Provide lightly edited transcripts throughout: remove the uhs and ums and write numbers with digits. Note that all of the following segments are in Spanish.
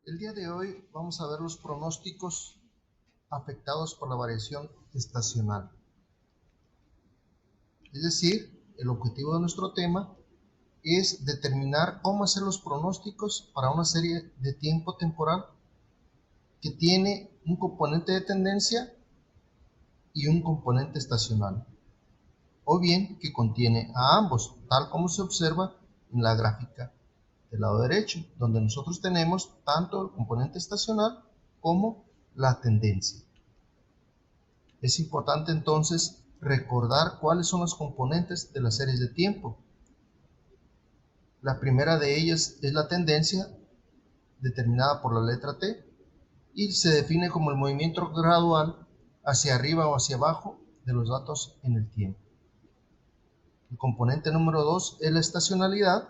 El día de hoy vamos a ver los pronósticos afectados por la variación estacional. Es decir, el objetivo de nuestro tema es determinar cómo hacer los pronósticos para una serie de tiempo temporal que tiene un componente de tendencia y un componente estacional, o bien que contiene a ambos, tal como se observa en la gráfica del lado derecho, donde nosotros tenemos tanto el componente estacional como la tendencia. Es importante entonces recordar cuáles son los componentes de las series de tiempo. La primera de ellas es la tendencia, determinada por la letra T, y se define como el movimiento gradual hacia arriba o hacia abajo de los datos en el tiempo. El componente número 2 es la estacionalidad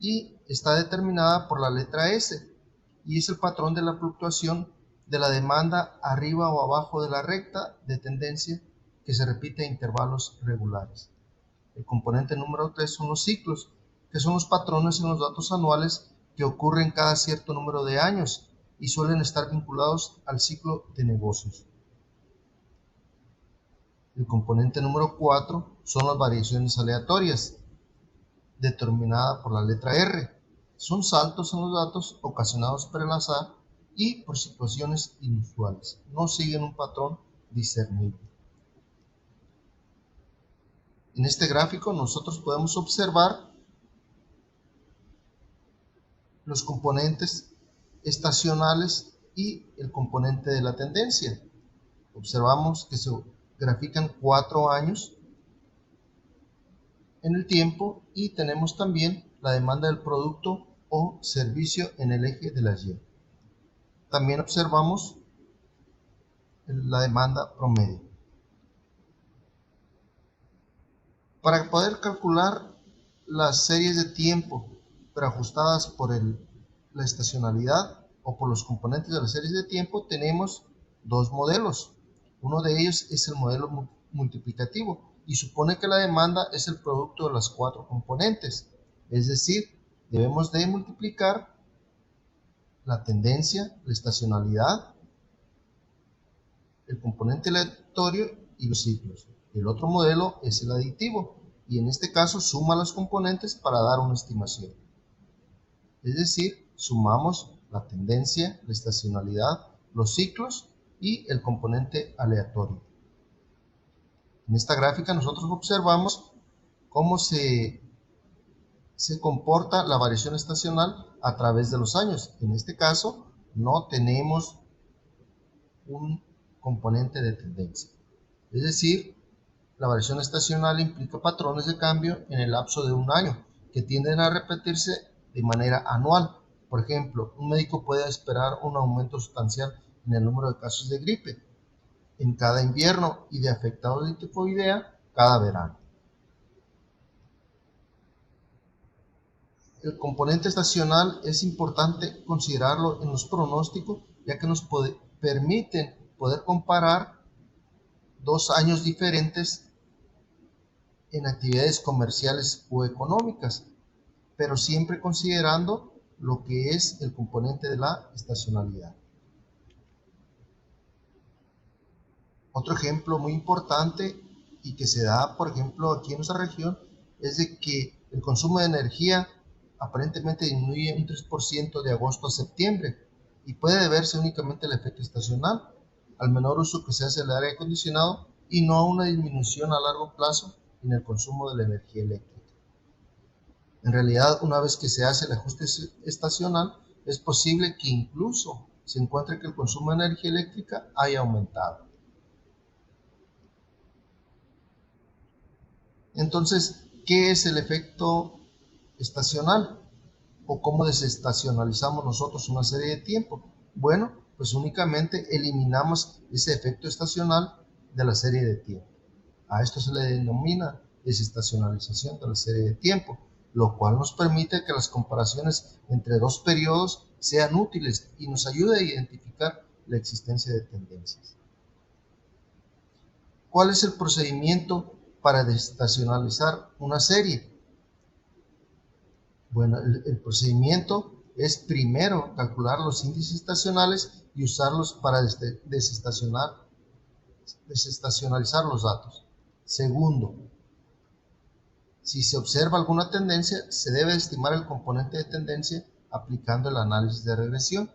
y está determinada por la letra S, y es el patrón de la fluctuación de la demanda arriba o abajo de la recta de tendencia que se repite a intervalos regulares. El componente número 3 son los ciclos, que son los patrones en los datos anuales que ocurren cada cierto número de años y suelen estar vinculados al ciclo de negocios. El componente número 4 son las variaciones aleatorias, determinada por la letra R. Son saltos en los datos ocasionados por el azar y por situaciones inusuales. No siguen un patrón discernible. En este gráfico nosotros podemos observar los componentes estacionales y el componente de la tendencia. Observamos que se grafican 4 años en el tiempo y tenemos también la demanda del producto o servicio en el eje de las Y. También observamos la demanda promedio. Para poder calcular las series de tiempo, pero ajustadas por la estacionalidad o por los componentes de las series de tiempo, tenemos dos modelos. Uno de ellos es el modelo multiplicativo y supone que la demanda es el producto de las 4 componentes. Es decir, debemos de multiplicar la tendencia, la estacionalidad, el componente aleatorio y los ciclos. El otro modelo es el aditivo y en este caso suma los componentes para dar una estimación. Es decir, sumamos la tendencia, la estacionalidad, los ciclos y el componente aleatorio. En esta gráfica nosotros observamos cómo se comporta la variación estacional a través de los años. En este caso no tenemos un componente de tendencia. Es decir, la variación estacional implica patrones de cambio en el lapso de un año que tienden a repetirse de manera anual. Por ejemplo, un médico puede esperar un aumento sustancial en el número de casos de gripe en cada invierno y de afectados de tifoidea cada verano. El componente estacional es importante considerarlo en los pronósticos, ya que nos permiten poder comparar 2 años diferentes en actividades comerciales o económicas, pero siempre considerando lo que es el componente de la estacionalidad. Otro ejemplo muy importante y que se da, por ejemplo, aquí en nuestra región, es de que el consumo de energía aparentemente disminuye un 3% de agosto a septiembre y puede deberse únicamente al efecto estacional, al menor uso que se hace del aire acondicionado y no a una disminución a largo plazo en el consumo de la energía eléctrica. En realidad, una vez que se hace el ajuste estacional, es posible que incluso se encuentre que el consumo de energía eléctrica haya aumentado. Entonces, ¿qué es el efecto estacional? ¿O cómo desestacionalizamos nosotros una serie de tiempo? Bueno, pues únicamente eliminamos ese efecto estacional de la serie de tiempo. A esto se le denomina desestacionalización de la serie de tiempo, lo cual nos permite que las comparaciones entre dos periodos sean útiles y nos ayude a identificar la existencia de tendencias. ¿Cuál es el procedimiento para desestacionalizar una serie? Bueno, el procedimiento es primero calcular los índices estacionales y usarlos para desestacionalizar los datos. Segundo, si se observa alguna tendencia, se debe estimar el componente de tendencia aplicando el análisis de regresión.